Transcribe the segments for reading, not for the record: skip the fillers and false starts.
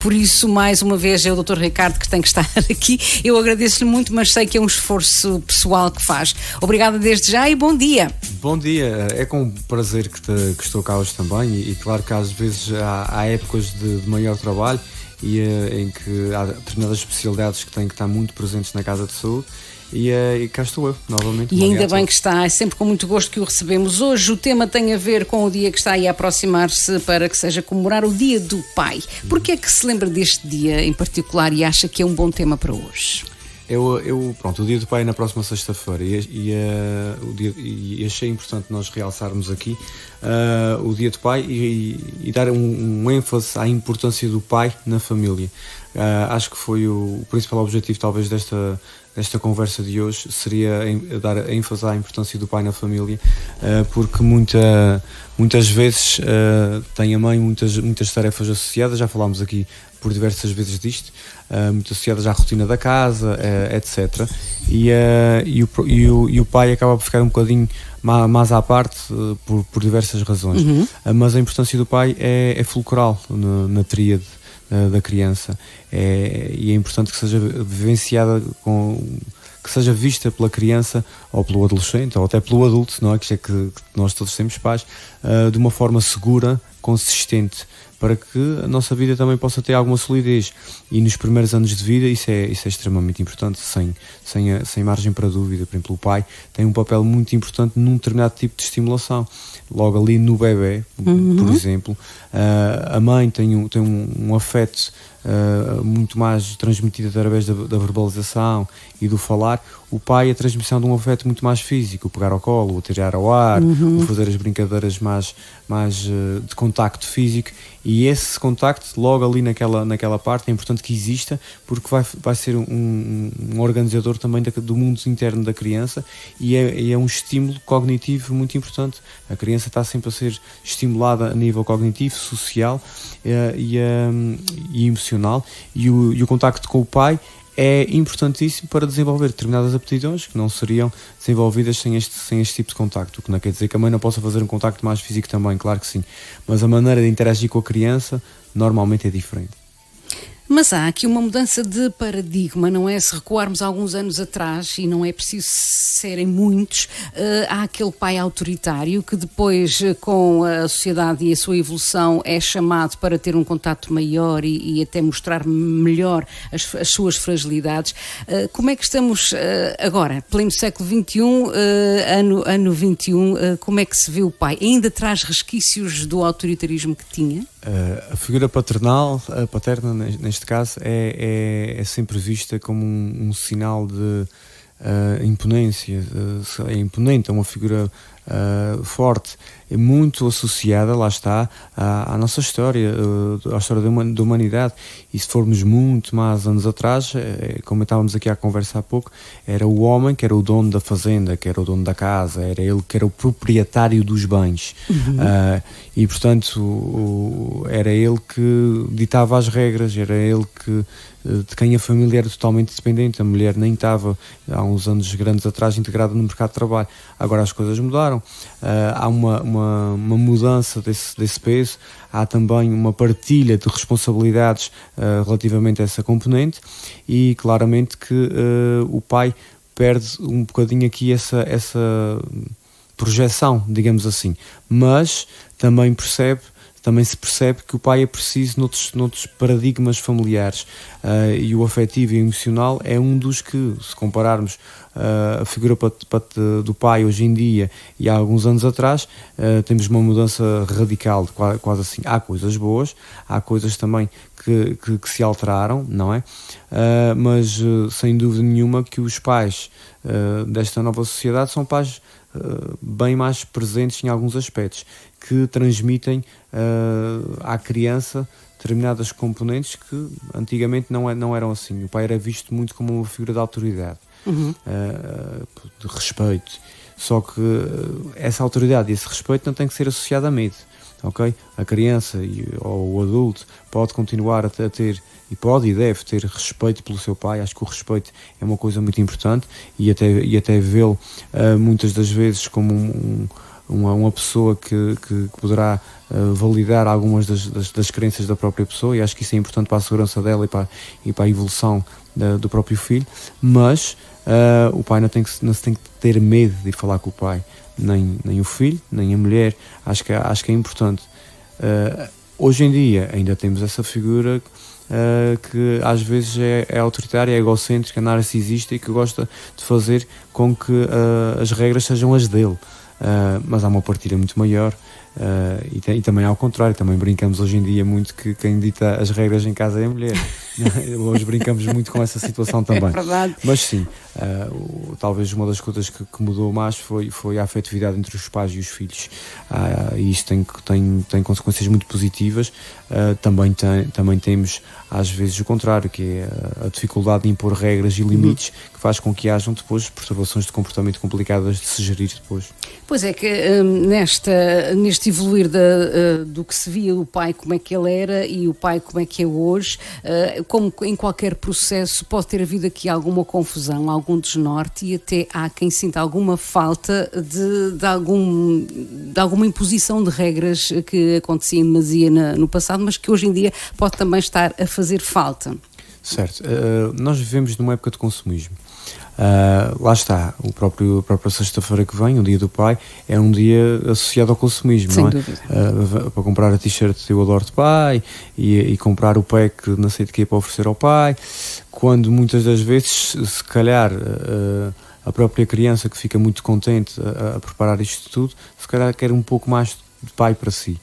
Por isso, mais uma vez, é o Dr. Ricardo que tem que estar aqui. Eu agradeço-lhe muito, mas sei que é um esforço pessoal que faz. Obrigada desde já e bom dia. Bom dia, é com prazer que estou cá hoje também e claro que às vezes há épocas de maior trabalho e em que há determinadas especialidades que têm que estar muito presentes na Casa de Saúde. E cá estou eu, novamente. E ainda bem que está, é sempre com muito gosto que o recebemos. Hoje o tema tem a ver com o dia que está aí a aproximar-se para que seja comemorar o Dia do Pai. Porquê é que se lembra deste dia em particular e acha que é um bom tema para hoje? Pronto, o Dia do Pai é na próxima sexta-feira e achei importante nós realçarmos aqui o Dia do Pai e dar um ênfase à importância do pai na família. Acho que foi o principal objetivo talvez desta conversa de hoje, seria dar ênfase à importância do pai na família, porque muitas vezes tem a mãe muitas tarefas associadas, já falámos aqui por diversas vezes disto, muito associadas à rotina da casa, etc. E o pai acaba por ficar um bocadinho mais à parte por diversas razões. Mas a importância do pai é fulcral na tríade da criança, e é importante que seja vivenciada, que seja vista pela criança ou pelo adolescente ou até pelo adulto, não é? Que nós todos temos pais, de uma forma segura, consistente, para que a nossa vida também possa ter alguma solidez. E nos primeiros anos de vida isso é extremamente importante, sem margem para dúvida. Por exemplo, o pai tem um papel muito importante num determinado tipo de estimulação. Logo ali no bebê, por exemplo, a mãe tem um afeto muito mais transmitido através da verbalização e do falar. O pai, a transmissão de um afeto muito mais físico, o pegar ao colo, o tirar ao ar, o fazer as brincadeiras mais de contacto físico, e esse contacto logo ali naquela parte é importante que exista, porque vai ser um organizador também do mundo interno da criança, e é um estímulo cognitivo muito importante. A criança está sempre a ser estimulada a nível cognitivo, social e emocional, e o contacto com o pai é importantíssimo para desenvolver determinadas aptidões que não seriam desenvolvidas sem este tipo de contacto. O que não quer dizer que a mãe não possa fazer um contacto mais físico também, claro que sim, mas a maneira de interagir com a criança normalmente é diferente. Mas há aqui uma mudança de paradigma, não é? Se recuarmos alguns anos atrás, e não é preciso serem muitos, há aquele pai autoritário que depois, com a sociedade e a sua evolução, é chamado para ter um contato maior e até mostrar melhor as suas fragilidades. Como é que estamos agora, pleno século XXI, ano 21, como é que se vê o pai? Ainda traz resquícios do autoritarismo que tinha? A figura paterna neste caso é sempre vista como um sinal de imponência. É imponente, é uma figura forte, é muito associada, lá está, à nossa história, à história da humanidade. E se formos muito mais anos atrás, como estávamos aqui à conversa há pouco, era o homem que era o dono da fazenda, que era o dono da casa, era ele que era o proprietário dos bens. E portanto era ele que ditava as regras, era ele de quem a família era totalmente dependente. A mulher nem estava, há uns anos grandes atrás, integrada no mercado de trabalho. Agora as coisas mudaram, há uma mudança desse peso, há também uma partilha de responsabilidades relativamente a essa componente, e claramente que o pai perde um bocadinho aqui essa projeção, digamos assim, mas também se percebe que o pai é preciso noutros paradigmas familiares, e o afetivo e o emocional é um dos que, se compararmos a figura do pai hoje em dia e há alguns anos atrás, temos uma mudança radical, quase assim. Há coisas boas, há coisas também que se alteraram, não é? Mas sem dúvida nenhuma que os pais desta nova sociedade são pais bem mais presentes em alguns aspectos, que transmitem à criança determinadas componentes que antigamente não eram assim. O pai era visto muito como uma figura de autoridade, de respeito, só que essa autoridade e esse respeito não tem que ser associado a medo, ok? A criança ou o adulto pode continuar a ter, e pode e deve ter, respeito pelo seu pai. Acho que o respeito é uma coisa muito importante, e até vê-lo muitas das vezes como uma pessoa que poderá validar algumas das crenças da própria pessoa, e acho que isso é importante para a segurança dela e para a evolução do próprio filho, mas o pai não se tem que ter medo de ir falar com o pai, nem o filho, nem a mulher. Acho que é importante. Hoje em dia ainda temos essa figura que às vezes é autoritária, é egocêntrica, narcisista e que gosta de fazer com que as regras sejam as dele. Mas há uma partilha muito maior, e também ao contrário, também brincamos hoje em dia muito que quem dita as regras em casa é a mulher. Hoje brincamos muito com essa situação também. É verdade. Mas sim, talvez uma das coisas que mudou mais foi a afetividade entre os pais e os filhos, e isto tem consequências muito positivas. Também temos às vezes o contrário, que é a dificuldade de impor regras e limites, que faz com que hajam depois perturbações de comportamento complicadas de se gerir depois. Pois é que neste evoluir do que se via o pai como é que ele era e o pai como é que é hoje, como em qualquer processo pode ter havido aqui alguma confusão, algum desnorte, e até há quem sinta alguma falta de alguma imposição de regras que acontecia em demasia no passado, mas que hoje em dia pode também estar a fazer falta. Certo. Nós vivemos numa época de consumismo. Lá está, a própria sexta-feira que vem, o Dia do Pai, é um dia associado ao consumismo. Sem não é? dúvida. Para comprar a t-shirt Eu Adoro de Pai e comprar o pack não sei de quê para oferecer ao pai, quando muitas das vezes, se calhar, a própria criança que fica muito contente a preparar isto tudo, se calhar quer um pouco mais de pai para si.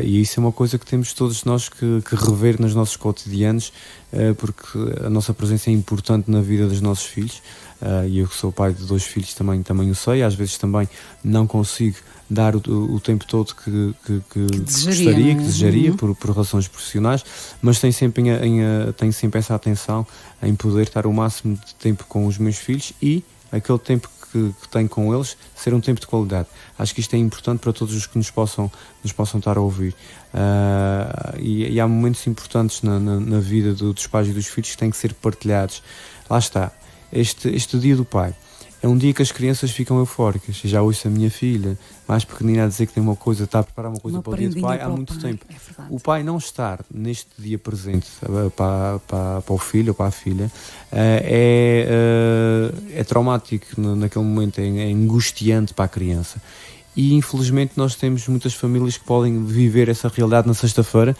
E isso é uma coisa que temos todos nós que rever nos nossos cotidianos, porque a nossa presença é importante na vida dos nossos filhos, e eu que sou pai de 2 filhos também o sei. Às vezes também não consigo dar o tempo todo que desejaria por razões profissionais, mas tenho sempre essa atenção em poder estar o máximo de tempo com os meus filhos, e aquele tempo que tenho com eles ser um tempo de qualidade. Acho que isto é importante para todos os que nos possam estar a ouvir. E há momentos importantes na vida dos pais e dos filhos que têm que ser partilhados. Lá está, este Dia do Pai é um dia que as crianças ficam eufóricas. Eu já ouço a minha filha mais pequenina a dizer que tem uma coisa, está a preparar uma coisa para o Dia do Pai há muito tempo. O pai não estar neste dia presente para o filho ou para a filha é traumático naquele momento, é angustiante para a criança. E infelizmente nós temos muitas famílias que podem viver essa realidade na sexta-feira,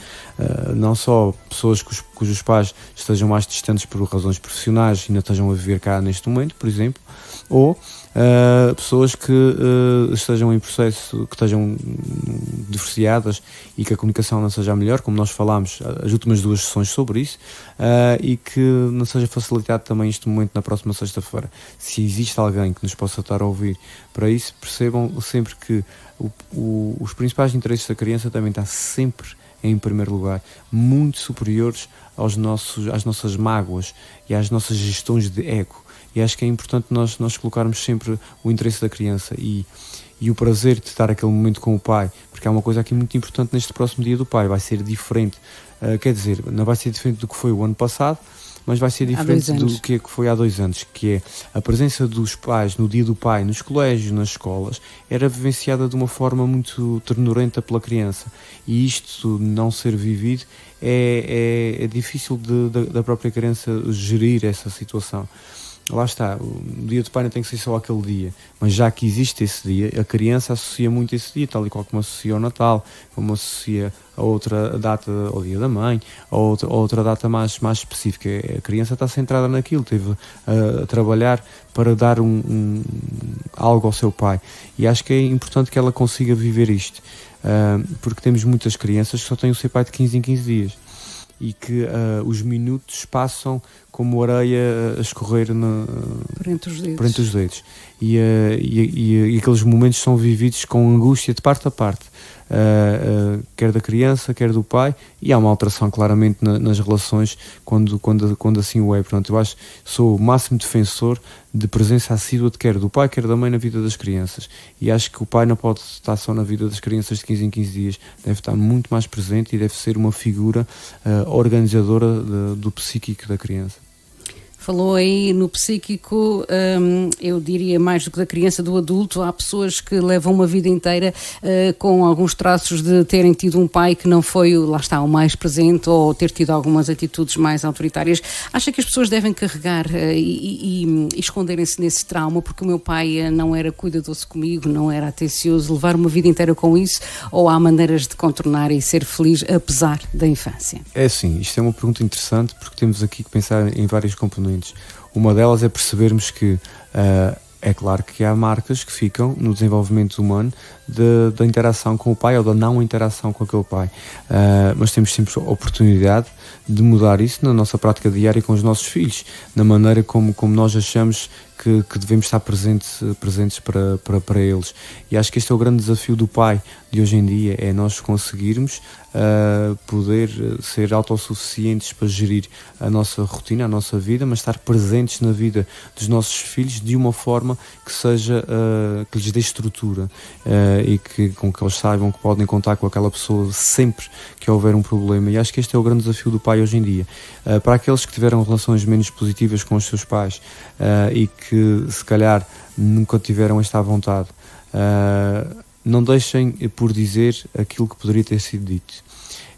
não só pessoas cujos pais estejam mais distantes por razões profissionais e não estejam a viver cá neste momento, por exemplo, ou pessoas que estejam em processo, que estejam divorciadas e que a comunicação não seja a melhor, como nós falámos as últimas 2 sessões sobre isso, e que não seja facilitado também este momento na próxima sexta-feira. Se existe alguém que nos possa estar a ouvir para isso, percebam sempre que os principais interesses da criança também estão sempre em primeiro lugar, muito superiores às nossas mágoas e às nossas gestões de ego. E acho que é importante nós colocarmos sempre o interesse da criança e o prazer de estar aquele momento com o pai, porque há uma coisa aqui muito importante neste próximo Dia do Pai: vai ser diferente, quer dizer, não vai ser diferente do que foi o ano passado, mas vai ser diferente do que foi há 2 anos, que é a presença dos pais no Dia do Pai, nos colégios, nas escolas, era vivenciada de uma forma muito ternurenta pela criança, e isto não ser vivido é difícil da própria criança gerir essa situação. Lá está, o Dia do Pai não tem que ser só aquele dia, mas já que existe esse dia, a criança associa muito esse dia, tal e qual como associa ao Natal, como associa a outra data, ao Dia da Mãe, a outra data mais específica. A criança está centrada naquilo, teve a trabalhar para dar algo ao seu pai, e acho que é importante que ela consiga viver isto, porque temos muitas crianças que só têm o seu pai de 15 em 15 dias, e que os minutos passam como areia a escorrer por entre os dedos. E aqueles momentos são vividos com angústia de parte a parte, quer da criança, quer do pai, e há uma alteração claramente nas relações quando assim o é. Portanto, eu sou o máximo defensor de presença assídua quer do pai, quer da mãe na vida das crianças, e acho que o pai não pode estar só na vida das crianças de 15 em 15 dias, deve estar muito mais presente e deve ser uma figura organizadora do psíquico da criança. Falou aí no psíquico, eu diria mais do que da criança, do adulto. Há pessoas que levam uma vida inteira com alguns traços de terem tido um pai que não foi, lá está, o mais presente, ou ter tido algumas atitudes mais autoritárias. Acha que as pessoas devem carregar e esconderem-se nesse trauma porque o meu pai não era cuidadoso comigo, não era atencioso, levar uma vida inteira com isso, ou há maneiras de contornar e ser feliz apesar da infância? É sim, isto é uma pergunta interessante porque temos aqui que pensar em várias componentes. Uma delas é percebermos que é claro que há marcas que ficam no desenvolvimento humano da interação com o pai ou da não interação com aquele pai, mas temos sempre a oportunidade de mudar isso na nossa prática diária com os nossos filhos, na maneira como nós achamos que devemos estar presentes para eles. E acho que este é o grande desafio do pai de hoje em dia, é nós conseguirmos poder ser autossuficientes para gerir a nossa rotina, a nossa vida, mas estar presentes na vida dos nossos filhos de uma forma que seja, que lhes dê estrutura e com que eles saibam que podem contar com aquela pessoa sempre que houver um problema. E acho que este é o grande desafio do pai hoje em dia. Para aqueles que tiveram relações menos positivas com os seus pais e que se calhar nunca tiveram esta vontade, não deixem por dizer aquilo que poderia ter sido dito.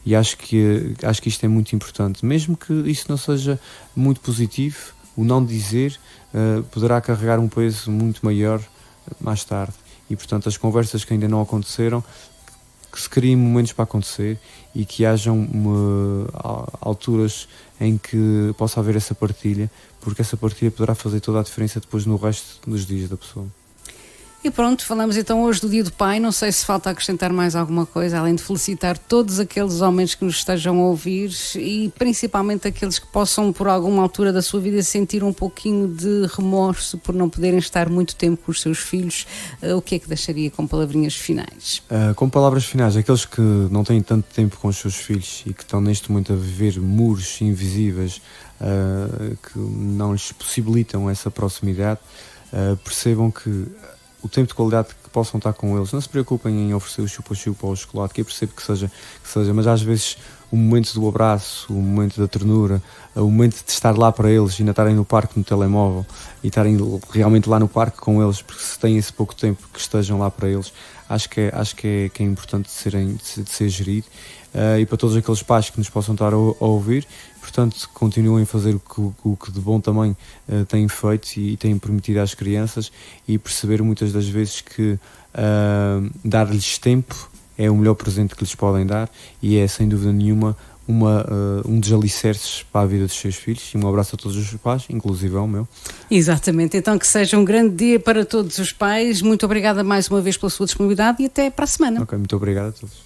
E acho que isto é muito importante, mesmo que isso não seja muito positivo, o não dizer poderá carregar um peso muito maior mais tarde. E portanto as conversas que ainda não aconteceram, que se criem momentos para acontecer e que hajam alturas em que possa haver essa partilha, porque essa partilha poderá fazer toda a diferença depois no resto dos dias da pessoa. E pronto, falamos então hoje do Dia do Pai. Não sei se falta acrescentar mais alguma coisa, além de felicitar todos aqueles homens que nos estejam a ouvir e principalmente aqueles que possam, por alguma altura da sua vida, sentir um pouquinho de remorso por não poderem estar muito tempo com os seus filhos. O que é que deixaria com palavrinhas finais? Com palavras finais, aqueles que não têm tanto tempo com os seus filhos e que estão neste momento a viver muros invisíveis que não lhes possibilitam essa proximidade, percebam que o tempo de qualidade que possam estar com eles, não se preocupem em oferecer o chupa-chupa ou o chocolate, que eu percebo que seja, mas às vezes o momento do abraço, o momento da ternura, o momento de estar lá para eles e ainda estarem no parque no telemóvel e estarem realmente lá no parque com eles, porque se têm esse pouco tempo que estejam lá para eles, acho que é importante de ser gerido. E para todos aqueles pais que nos possam estar a ouvir, portanto, continuem a fazer o que de bom também têm feito e têm permitido às crianças, e perceber muitas das vezes que dar-lhes tempo é o melhor presente que lhes podem dar, e é sem dúvida nenhuma um dos alicerces para a vida dos seus filhos. E um abraço a todos os pais, inclusive ao meu. Exatamente, então que seja um grande dia para todos os pais. Muito obrigada mais uma vez pela sua disponibilidade e até para a semana. Ok, muito obrigado a todos.